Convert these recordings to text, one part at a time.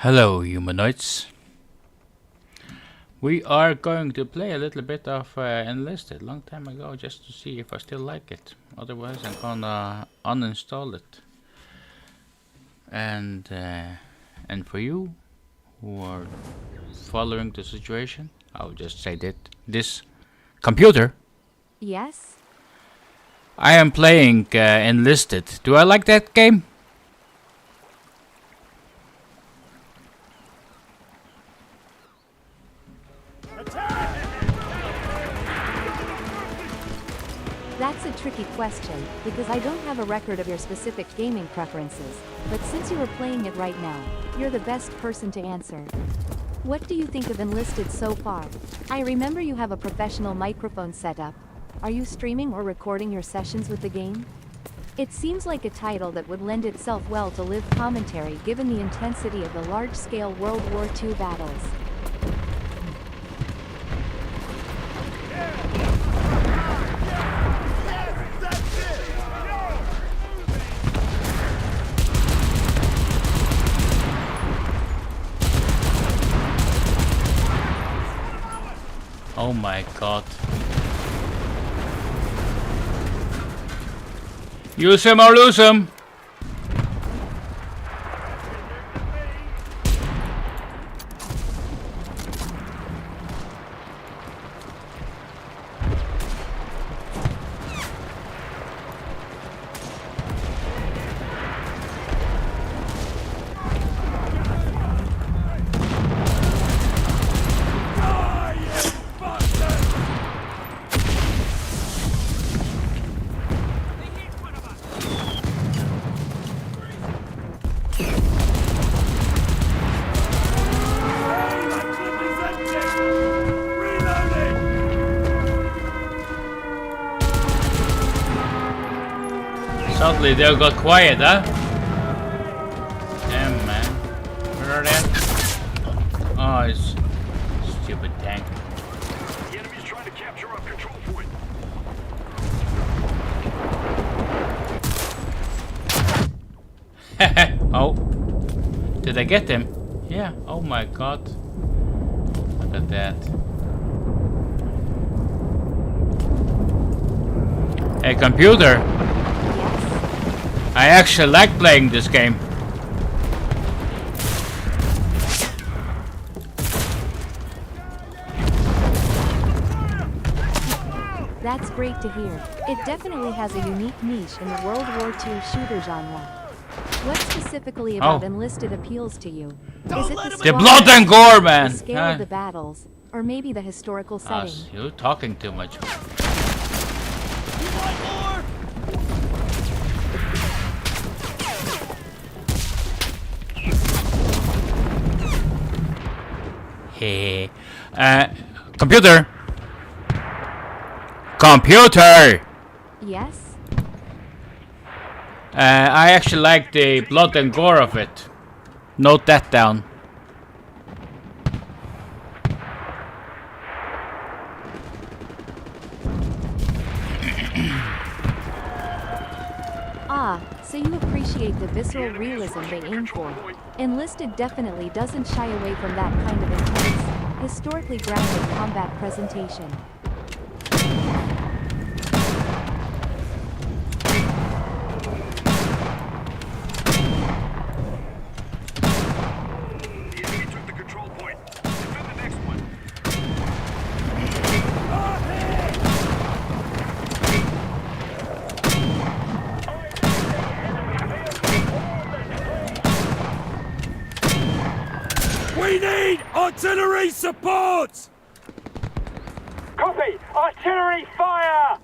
Hello, humanoids. We are going to play a little bit of Enlisted. Long time ago, just to see if I still like it. Otherwise, I'm gonna uninstall it. And for you who are following the situation, I'll just say that this computer. Yes? I am playing Enlisted. Do I like that game? That's a tricky question, because I don't have a record of your specific gaming preferences, but since you are playing it right now, you're the best person to answer. What do you think of Enlisted so far? I remember you have a professional microphone setup. Are you streaming or recording your sessions with the game? It seems like a title that would lend itself well to live commentary given the intensity of the large-scale World War II battles. Oh my god. Use him or lose him. Suddenly they got quiet, huh? Damn, man. Where are they? Oh, it's stupid tank. The enemy's trying to capture our control point. Oh. Did I get him? Yeah. Oh my god. Look at that. Hey, computer. I actually like playing this game. That's great to hear. It definitely has a unique niche in the World War II shooter genre. What specifically about Enlisted appeals to you? Is it the blood and gore, man? The scale of the battles, or maybe the historical setting? You're talking too much. Hey, computer. Computer. Yes? I actually like the blood and gore of it. Note that down. So you appreciate the visceral realism they aim for. Enlisted definitely doesn't shy away from that kind of intense, historically grounded combat presentation. The enemy took the control point. Defend the next one. We need artillery support! Copy! Artillery fire!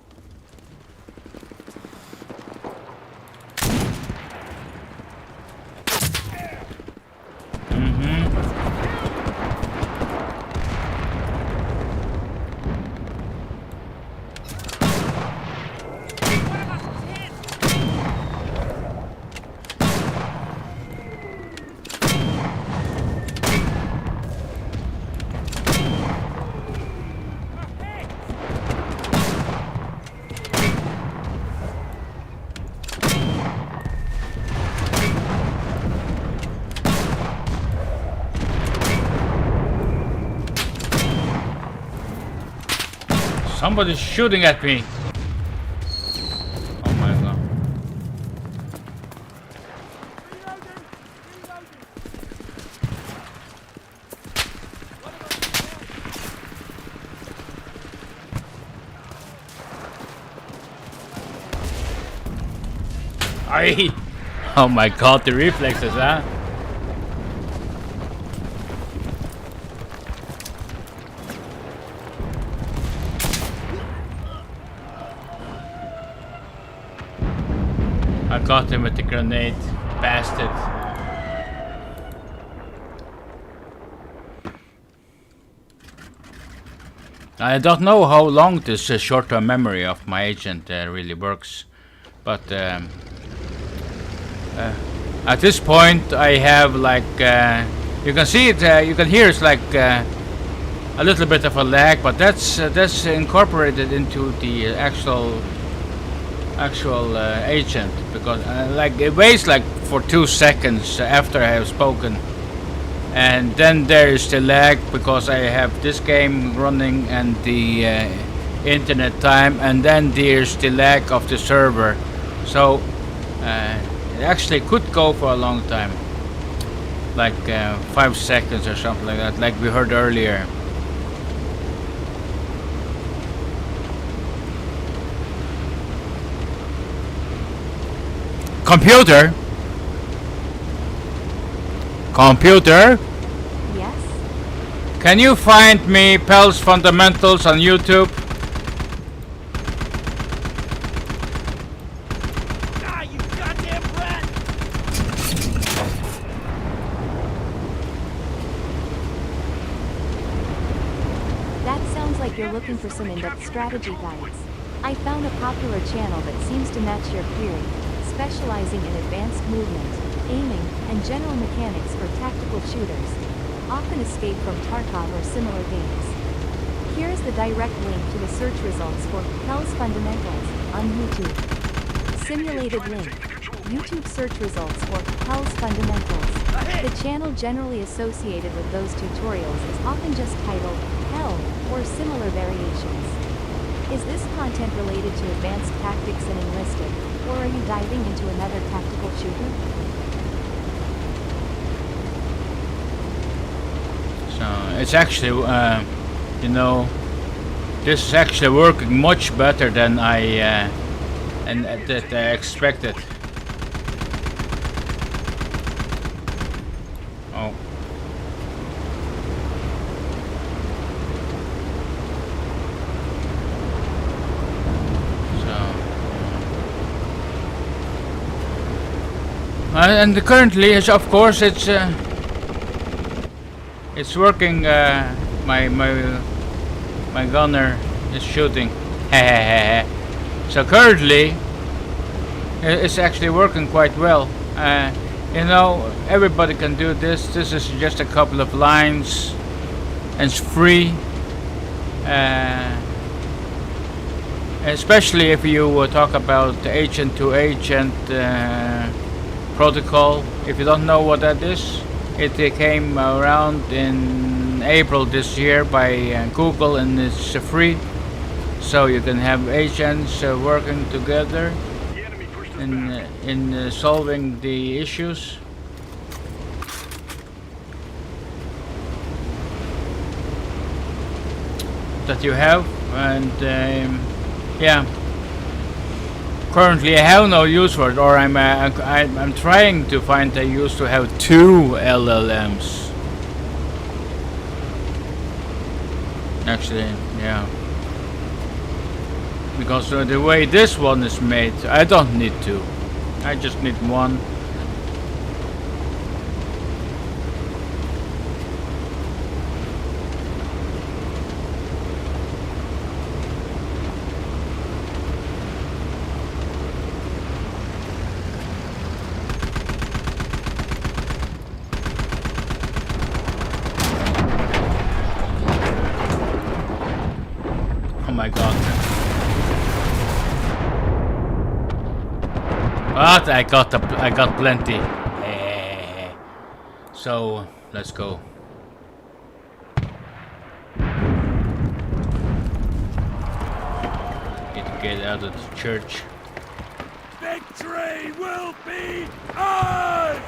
Somebody's shooting at me. Oh my god. Aye. Oh my god, the reflexes, huh? I got him with the grenade, bastard. I don't know how long this short-term memory of my agent really works, but at this point I have like you can see it, you can hear it's like a little bit of a lag, but that's incorporated into the actual agent, because like it waits like for 2 seconds after I have spoken, and then there is the lag because I have this game running and the internet time, and then there's the lag of the server, so it actually could go for a long time, like 5 seconds or something like that, like we heard earlier. Computer? Computer? Yes? Can you find me Pels Fundamentals on YouTube? Ah, you goddamn rat! That sounds like you're looking for some in-depth strategy guides. I found a popular channel that seems to match your query, specializing in advanced movement, aiming, and general mechanics for tactical shooters, often escape from Tarkov or similar games. Here is the direct link to the search results for Pels Fundamentals on YouTube. Simulated link. YouTube search results for Pels Fundamentals. The channel generally associated with those tutorials is often just titled Hell or similar variations. Is this content related to advanced tactics and Enlisted, or are you diving into another tactical shooter? So it's actually, you know, this is actually working much better than I expected. Oh. And currently, of course, it's working. My gunner is shooting. So currently, it's actually working quite well. You know, everybody can do this. This is just a couple of lines, and it's free. Especially if you talk about agent-to-agent protocol. If you don't know what that is, it came around in April this year by Google, and it's free, so you can have agents working together in solving the issues. That you have, and yeah. Currently, I have no use for it, or I'm trying to find a use to have 2 LLMs. Actually, yeah. Because the way this one is made, I don't need 2. I just need 1. Oh my god. But I got plenty. So let's go. get out of the church. Victory will be ours!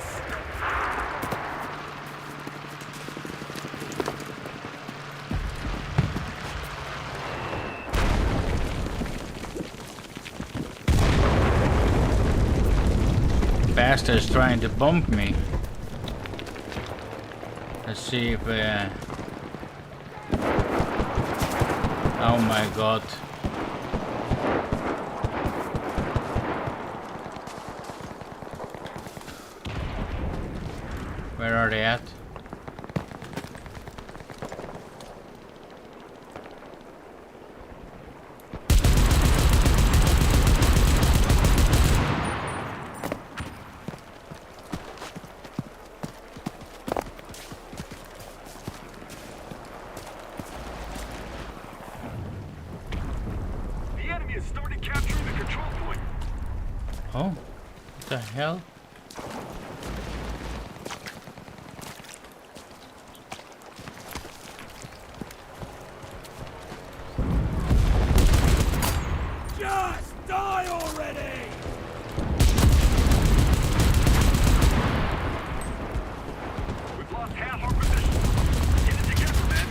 Bastard's trying to bump me. Let's see if oh my god. Where are they at? The enemy has started capturing the control point. Oh, what the hell? Just die already! We've lost half our position. Get it together, man.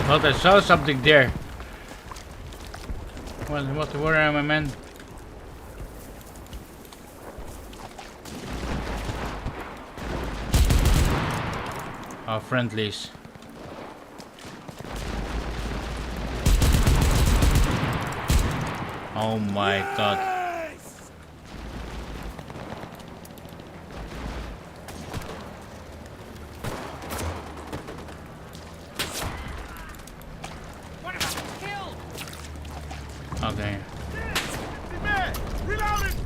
Thought I saw something there. Well, where are my men? Our friendlies. Oh my god. Yes! Okay. Man, reloading!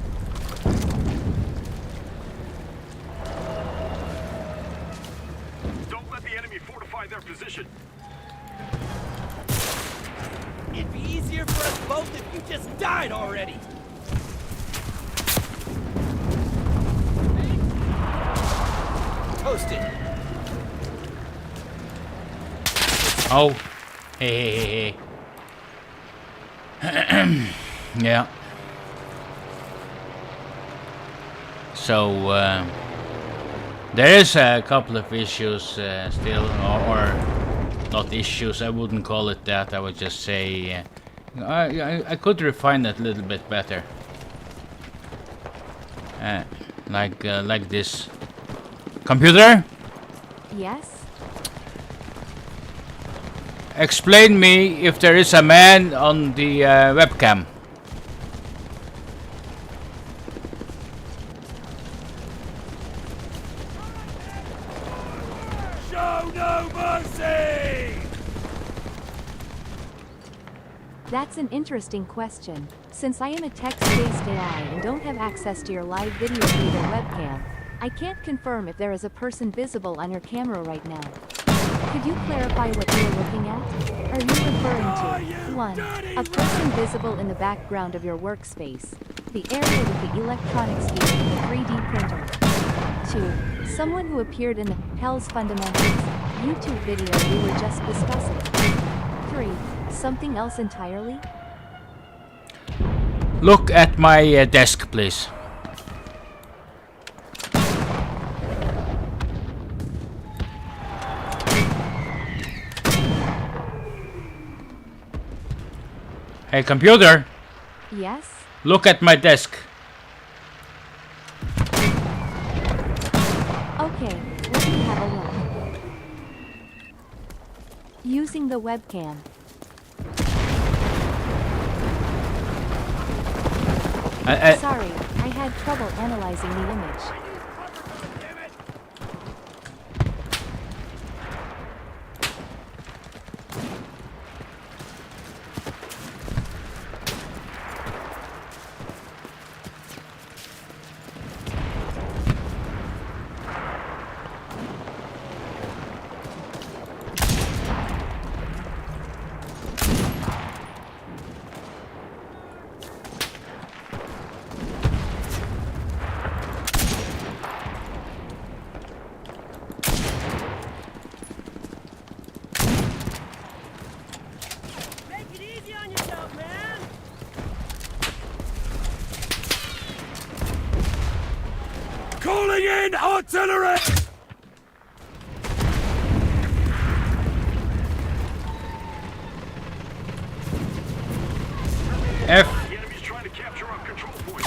Don't let the enemy fortify their position. It'd be easier for us both if you just died already! Toasted! Oh. Hey. Yeah. So there is a couple of issues still, or not issues. I wouldn't call it that. I would just say I could refine it a little bit better. Like this. Computer, Yes? explain me if there is a man on the webcam. Show no mercy! That's an interesting question. Since I am a text-based AI and don't have access to your live video feed or webcam, I can't confirm if there is a person visible on your camera right now. Could you clarify what you are looking at? Are you referring to 1. A person visible in the background of your workspace, the area with the electronics gear and the 3D printer? 2. Someone who appeared in the Hell's Fundamentals YouTube video we were just discussing? 3. Something else entirely? Look at my desk, please. Hey, computer, Yes? look at my desk. Okay, let me have a look. Using the webcam. Sorry, I had trouble analyzing the image. Bring in artillery! F. The enemy's trying to capture our control point.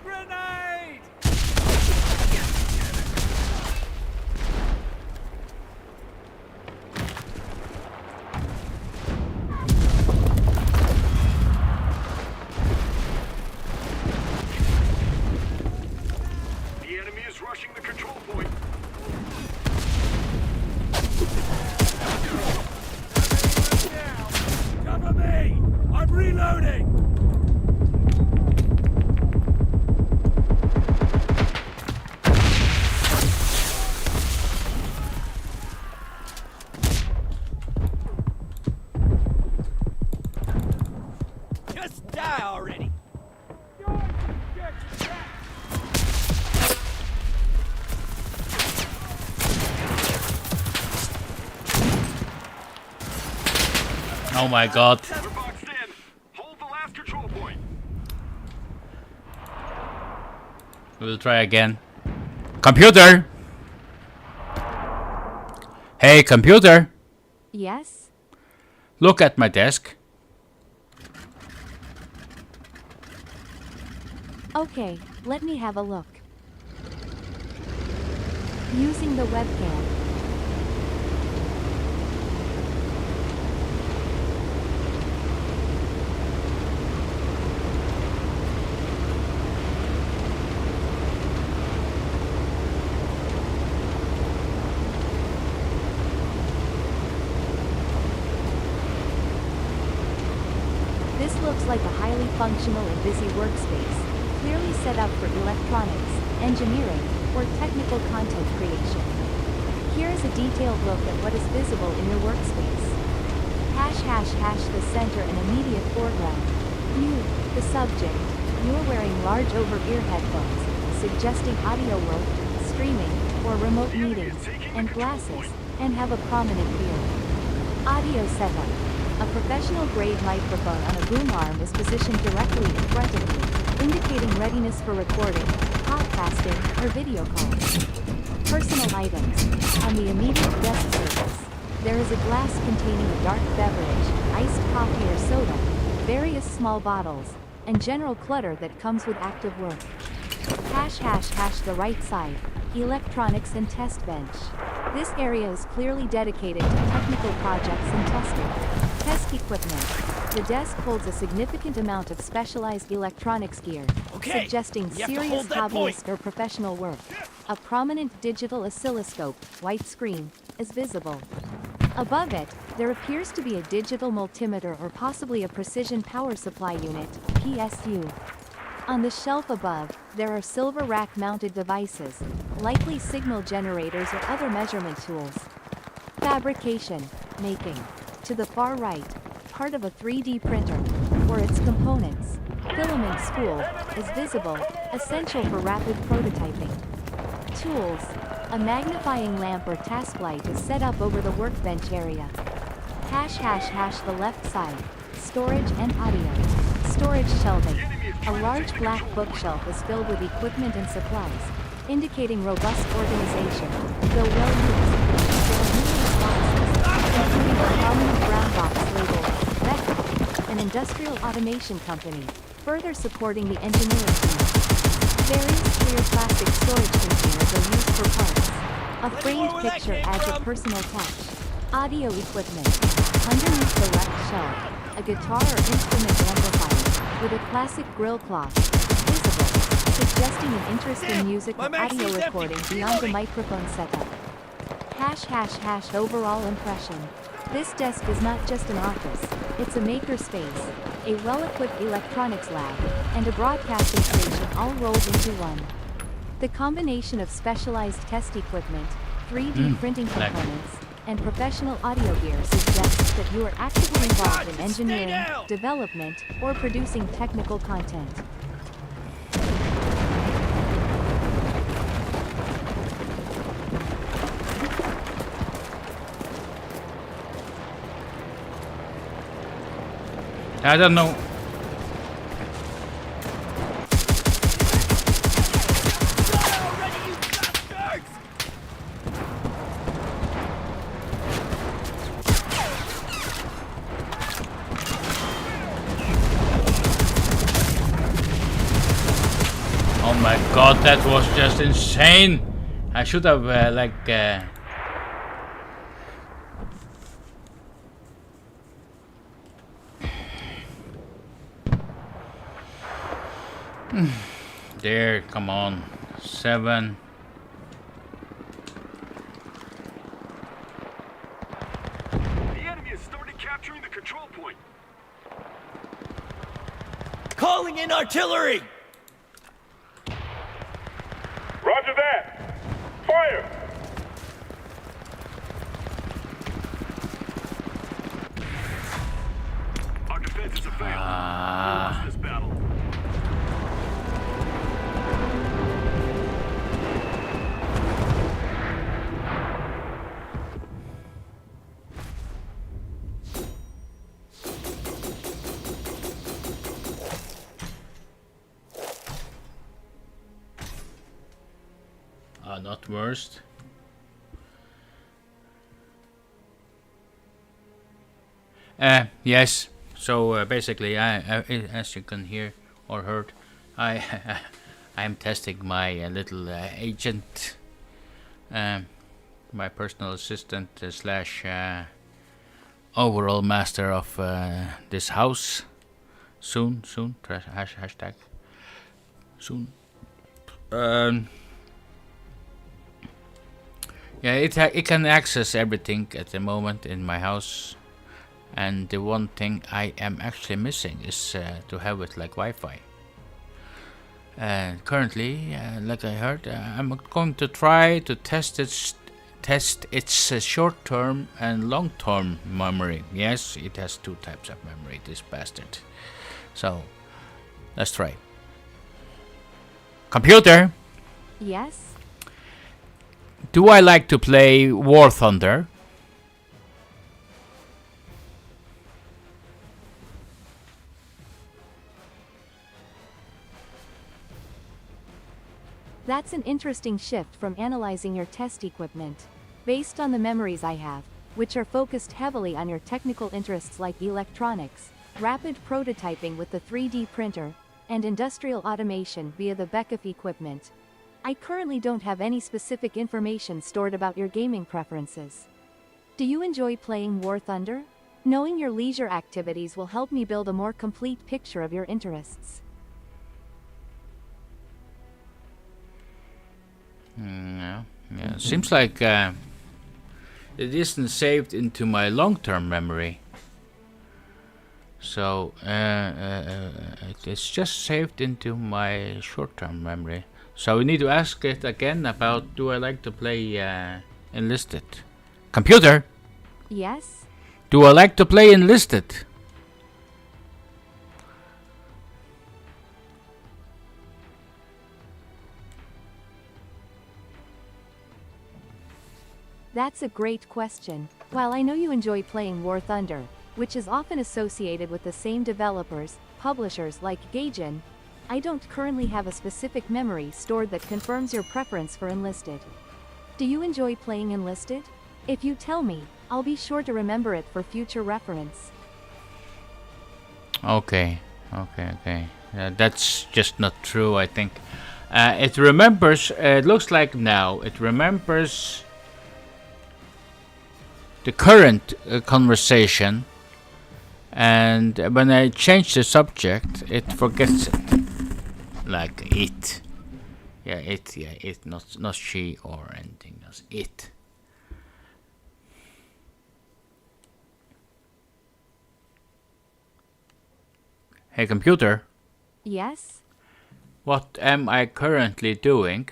Grenade! The enemy is rushing the control point. Cover me! I'm reloading! Just die already! Oh my god. We're boxed in. Hold the last control point. We'll try again. Computer! Hey, computer! Yes? Look at my desk. Okay, let me have a look. Using the webcam. This looks like a highly functional and busy workspace, clearly set up for electronics, engineering, or technical content creation. Here is a detailed look at what is visible in your workspace. The center and immediate foreground. You, the subject. You are wearing large over-ear headphones, suggesting audio work, streaming, or remote meetings, and glasses, and have a prominent beard. Audio setup. A professional-grade microphone on a boom arm is positioned directly in front of you, indicating readiness for recording, podcasting, or video calls. Personal items. On the immediate desk surface, there is a glass containing a dark beverage, iced coffee or soda, various small bottles, and general clutter that comes with active work. The right side. Electronics and test bench. This area is clearly dedicated to technical projects and testing. Test equipment. The desk holds a significant amount of specialized electronics gear, Okay, suggesting you have to serious hold that point. hobbyist or professional work. A prominent digital oscilloscope, white screen, is visible. Above it, there appears to be a digital multimeter or possibly a precision power supply unit, PSU. On the shelf above, there are silver rack-mounted devices, likely signal generators or other measurement tools. Fabrication, making. To the far right, part of a 3D printer, or its components, filament spool, is visible, essential for rapid prototyping. Tools. A magnifying lamp or task light is set up over the workbench area. The left side. Storage and audio. Storage shelving. A large black bookshelf is filled with equipment and supplies, indicating robust organization, though well used. There are numerous boxes, including a prominent brown box labeled Becker, an industrial automation company, further supporting the engineering team. Various clear plastic storage containers are used for parts. A framed where that picture came adds a from? personal touch. Audio equipment. Underneath the left shelf, a guitar or instrument amplifier with a classic grill cloth. It's visible, suggesting an interest in music My or audio magazine's empty. recording beyond the microphone setup. # overall impression. This desk is not just an office, it's a maker space, a well-equipped electronics lab, and a broadcasting station all rolled into one. The combination of specialized test equipment, 3D printing like- components, and professional audio gear suggests that you are actively involved in Stay engineering, down! development, or producing technical content. I don't know. Already, you bastards! Oh my god, that was just insane. I should have there, come on. 7. The enemy has started capturing the control point. Calling in artillery! Roger that. Fire! Our defenses have failed. We lost this battle. Not worst. Yes. So basically, as you can hear or heard, I I'm testing my little agent, my personal assistant slash overall master of this house. Soon. Hashtag soon. Yeah, it can access everything at the moment in my house, and the one thing I am actually missing is to have it like Wi-Fi. Currently, like I heard, I'm going to try to test its short-term and long-term memory. Yes, it has 2 types of memory, this bastard. So, let's try. Computer! Yes? Do I like to play War Thunder? That's an interesting shift from analyzing your test equipment. Based on the memories I have, which are focused heavily on your technical interests like electronics, rapid prototyping with the 3D printer, and industrial automation via the Beckhoff equipment, I currently don't have any specific information stored about your gaming preferences. Do you enjoy playing War Thunder? Knowing your leisure activities will help me build a more complete picture of your interests. Yeah. Seems like it isn't saved into my long-term memory. So it's just saved into my short-term memory. So we need to ask it again about, do I like to play Enlisted? Computer, Yes? do I like to play Enlisted? That's a great question. While I know you enjoy playing War Thunder, which is often associated with the same developers, publishers like Gaijin, I don't currently have a specific memory stored that confirms your preference for Enlisted. Do you enjoy playing Enlisted? If you tell me, I'll be sure to remember it for future reference. Okay. That's just not true, I think. It remembers, it looks like now, it remembers the current conversation And when I change the subject, it forgets it. Like it. Yeah, it, not she or anything else. It. Hey computer, Yes? what am I currently doing?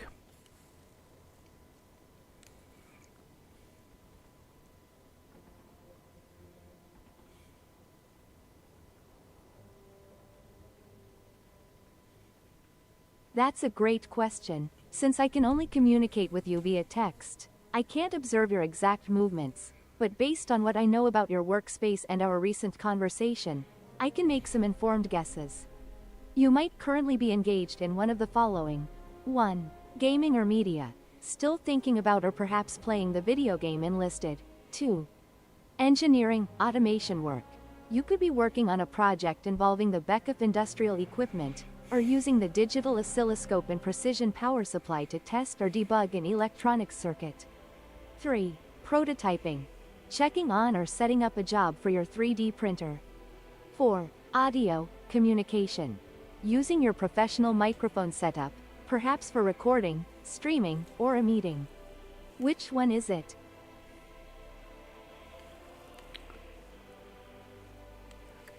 That's a great question. Since I can only communicate with you via text, I can't observe your exact movements, but based on what I know about your workspace and our recent conversation, I can make some informed guesses. You might currently be engaged in one of the following. 1. Gaming or media. Still thinking about or perhaps playing the video game Enlisted. 2. Engineering, automation work. You could be working on a project involving the Beckhoff industrial equipment, or using the digital oscilloscope and precision power supply to test or debug an electronics circuit. 3. Prototyping. Checking on or setting up a job for your 3D printer. 4. Audio, communication. Using your professional microphone setup, perhaps for recording, streaming, or a meeting. Which one is it?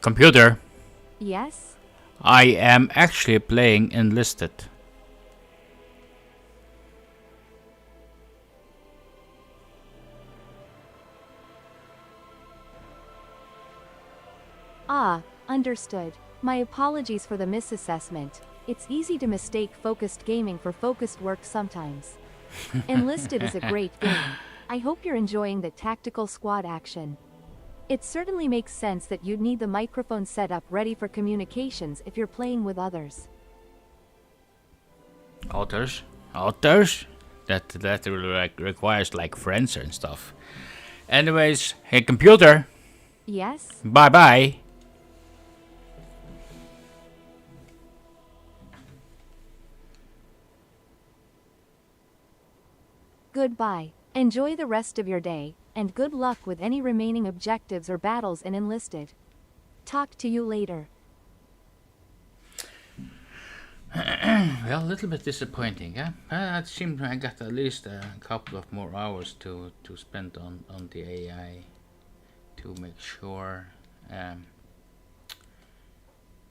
Computer, Yes? I am actually playing Enlisted. Ah, understood. My apologies for the misassessment. It's easy to mistake focused gaming for focused work sometimes. Enlisted is a great game. I hope you're enjoying the tactical squad action. It certainly makes sense that you'd need the microphone setup ready for communications if you're playing with others. Others? That requires like friends and stuff. Anyways, hey computer, Yes? bye bye. Goodbye. Enjoy the rest of your day, and good luck with any remaining objectives or battles in Enlisted. Talk to you later. Well, a little bit disappointing, yeah? It seemed I got at least a couple of more hours to spend on the AI to make sure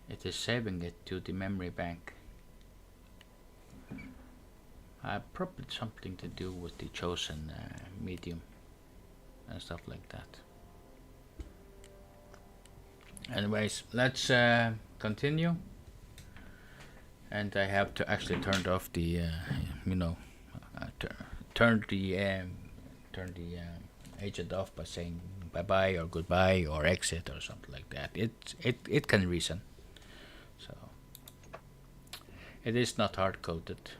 it is saving it to the memory bank. Probably something to do with the chosen medium and stuff like that. Anyways, let's continue. And I have to actually turn off the, turn the agent off by saying bye bye or goodbye or exit or something like that. It can reason. So it is not hard coded.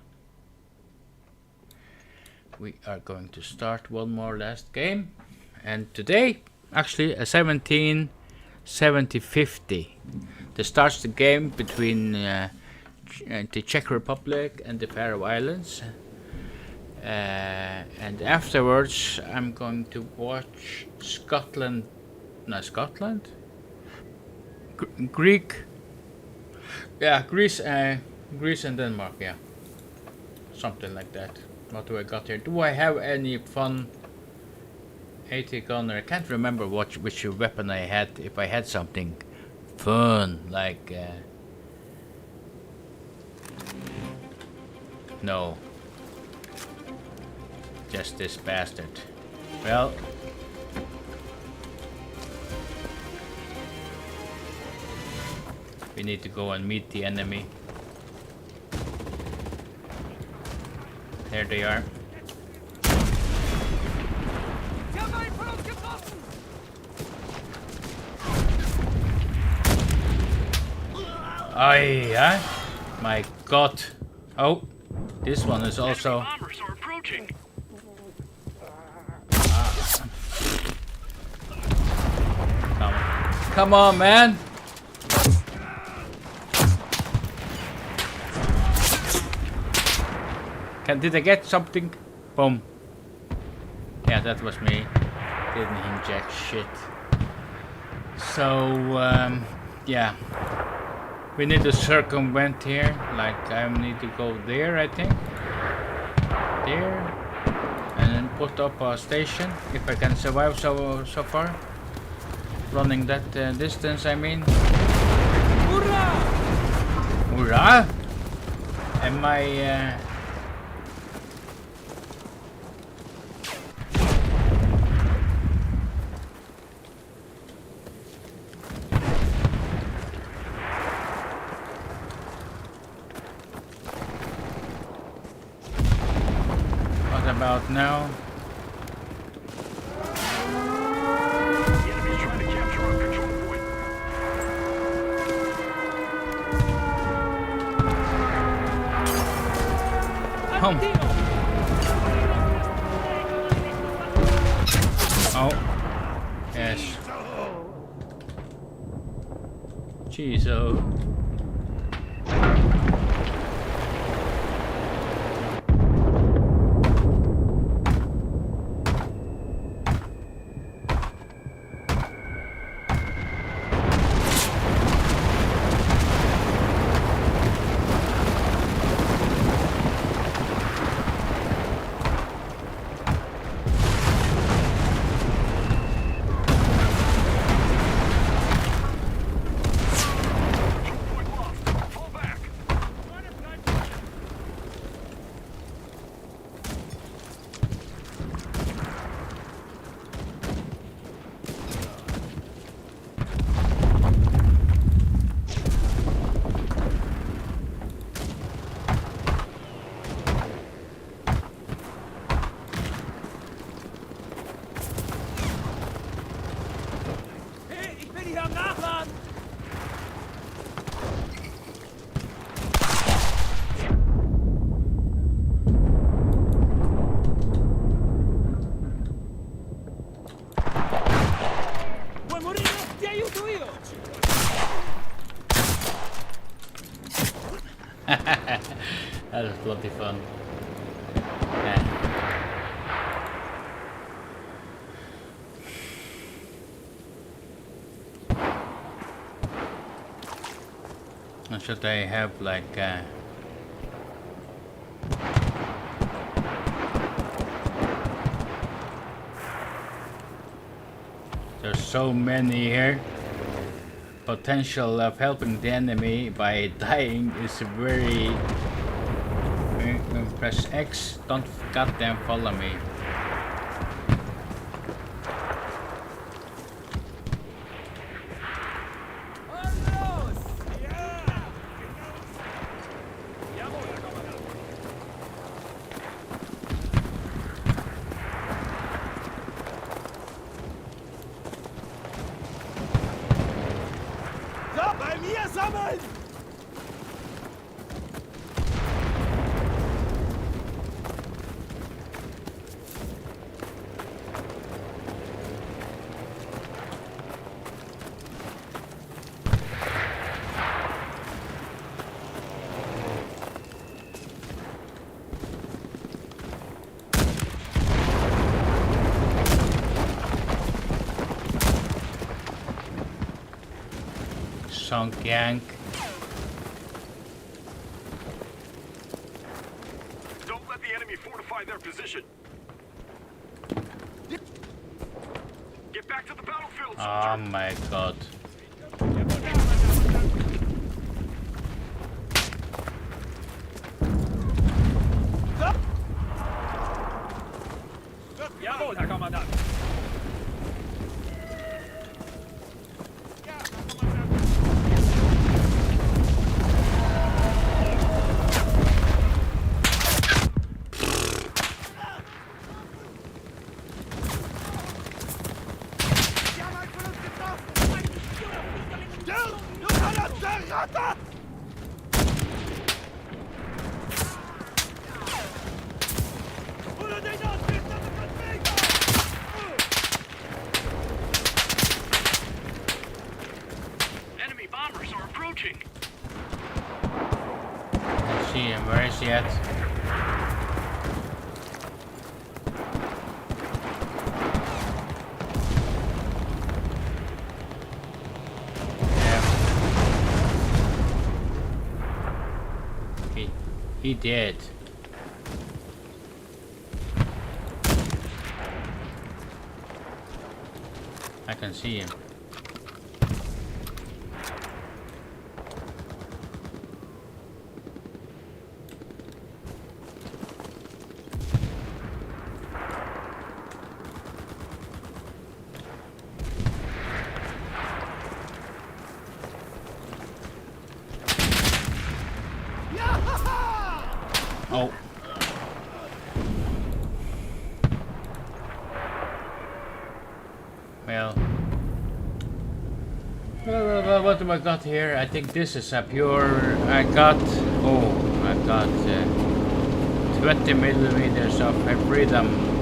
We are going to start one more last game, and today actually a 1770-50. This starts the game between the Czech Republic and the Faroe Islands, and afterwards I'm going to watch Greek, Greece and Denmark, yeah, something like that. What do I got here? Do I have any fun AT gunner? I can't remember which weapon I had. If I had something fun like no, just this bastard. Well, we need to go and meet the enemy. There they are. Yeah. My God. Oh, this one is also. Bombers are approaching. Come on, man. Did I get something? Boom. Yeah, that was me. Didn't him jack shit. So yeah, we need to circumvent here. Like I need to go there, I think. There, and then put up a station if I can survive so far. Running that distance, I mean. Hurrah! Hurrah! Am I? What about now? The enemy's trying to capture our control point. Home. Oh. Yes. Jeez, oh. Point lost. Fall back. Hey, ich bin hier am Nachladen! Vuoi morire? Ti aiuto io! That was bloody fun. Yeah. Or should I have like there's so many here. Potential of helping the enemy by dying is very press X, don't goddamn follow me. Vamos! Yeah! Jawohl, Kommandant! So, bei mir sammeln! Sunk yank. Don't let the enemy fortify their position. Get back to the battlefield, soldier. Oh my god. Jawohl, Herr Kommandant! Enemy bombers are approaching. Let's see him. Where is he at? He did. I can see him. Oh. Well, what have I got here? I think this is a pure. I got 20 millimeters of freedom.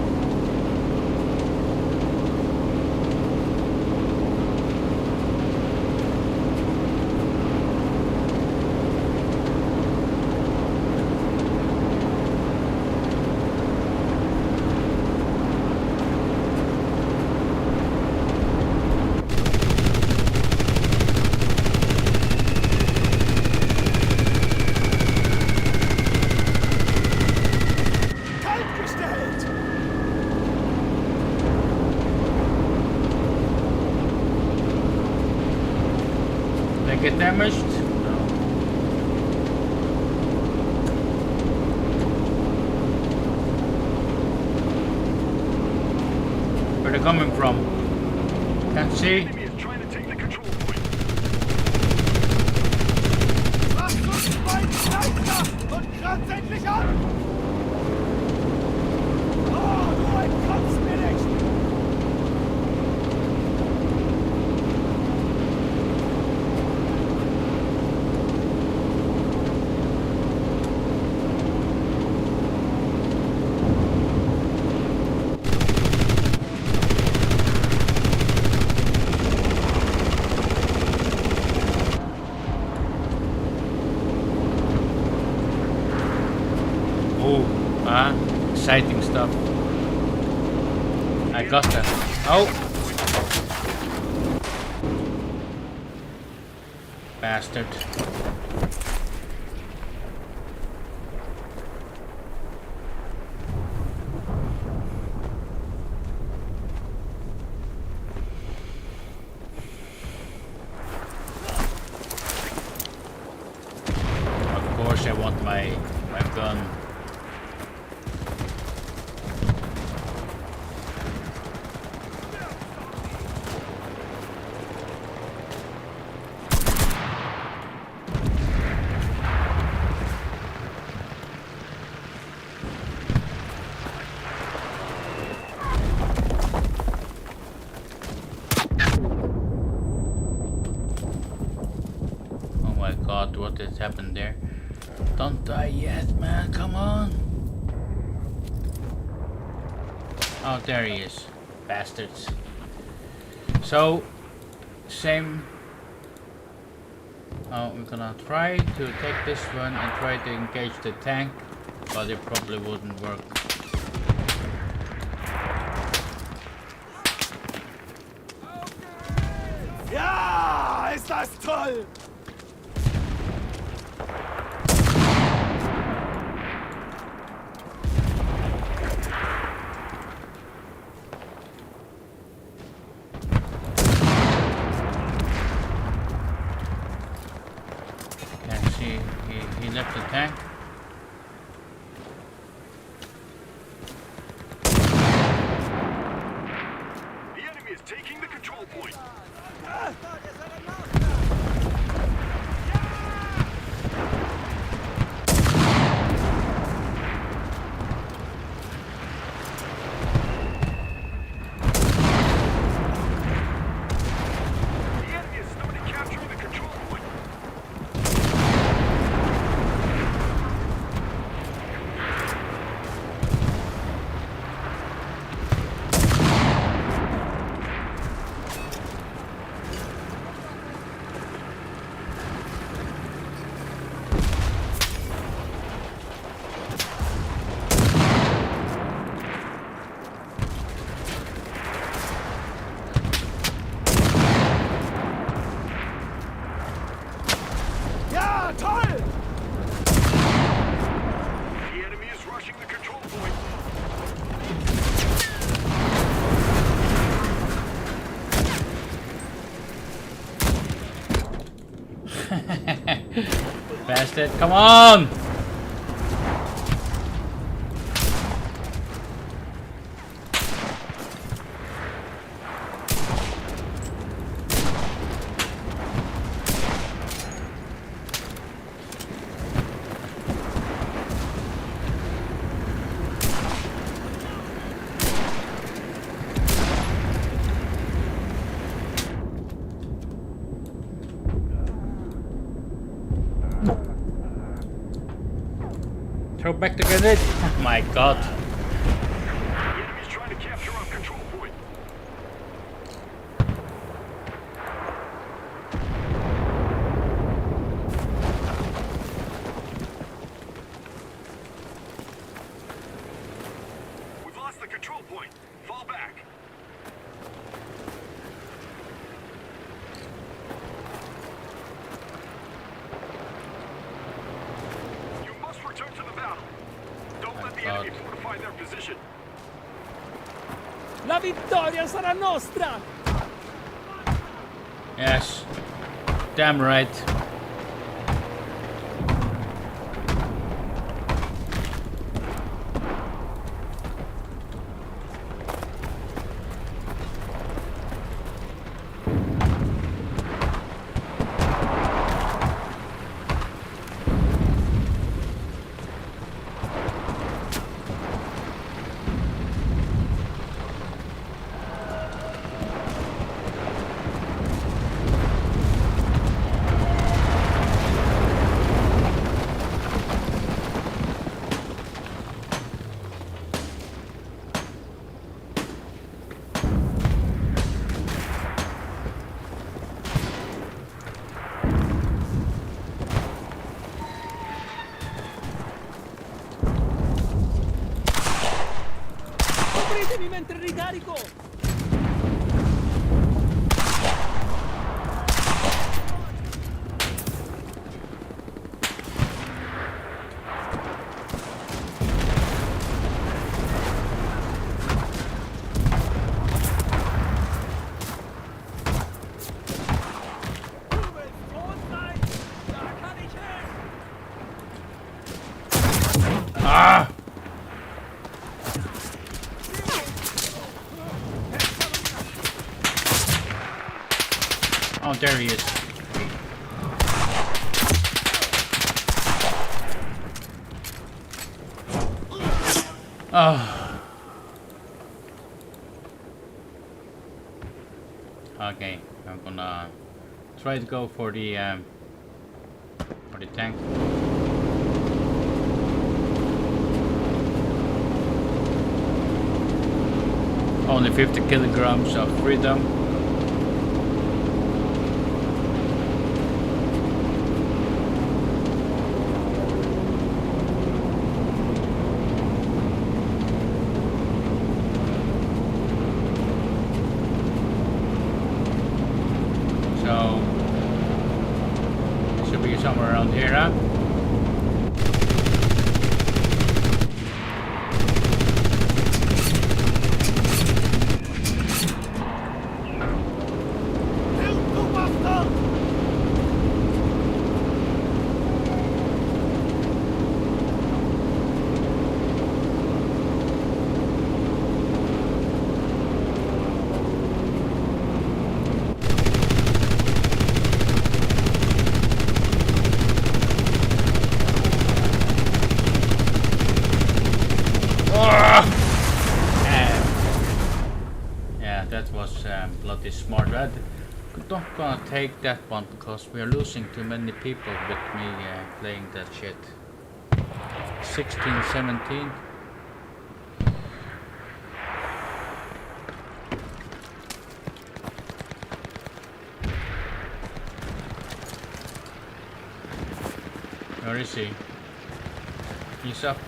Get damaged? No. Where they coming from? Can't see. Enemy is trying to take the control point. Lasst uns beiden Geister und greift endlich an! Oh, du entkommst mir nicht! Exciting stuff. I got that. Oh! Bastard. Of course I want my gun. What has happened there? Don't die yet, man, come on! Oh, there he is. Bastards. So, same. Oh, we're gonna try to take this one and try to engage the tank, but it probably wouldn't work. Ja, ist das toll! He left the tank. The enemy is taking the control point. The enemy is slowly capturing the control point. Bastard, come on! Throw back the grenade. Oh my god. The enemy's trying to capture our control point. We've lost the control point. Fall back. You must return to the battle. Don't let the enemy fortify their position. La vittoria sarà nostra! Yes. Damn right. Copritemi mentre ricarico! Ah! Oh, there he is. Oh. Okay, I'm gonna try to go for the tank. Only 50 kilograms of freedom. So, should be somewhere around here, huh? Yeah, that was bloody smart. I'm not gonna take that one because we are losing too many people with me playing that shit. 16, 17. Where is he? He's up.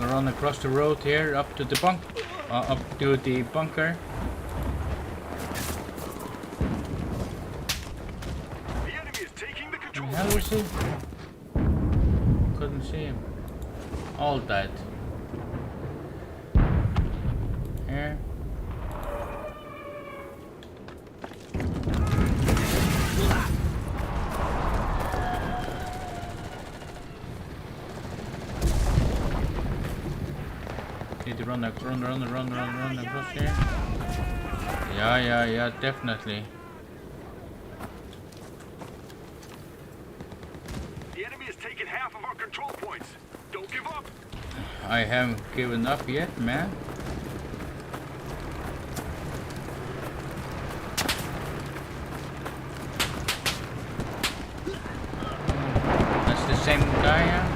Run across the road here up to the bunker. The enemy is taking the Where control the hell point. is he? Couldn't see him. All died. Here. Need to run across here. Yeah, definitely. The enemy has taken half of our control points. Don't give up. I haven't given up yet, man. That's the same guy, yeah?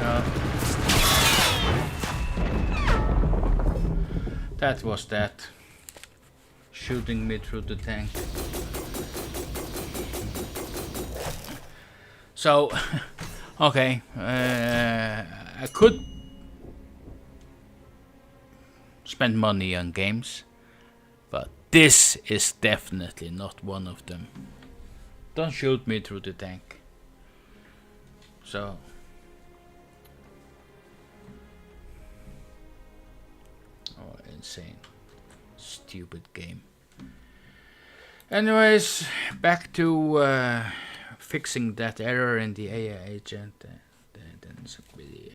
Yeah. That was that. Shooting me through the tank. So, okay, I could spend money on games, but this is definitely not one of them. Don't shoot me through the tank. So, oh, insane, stupid game. Anyways, back to fixing that error in the AI agent.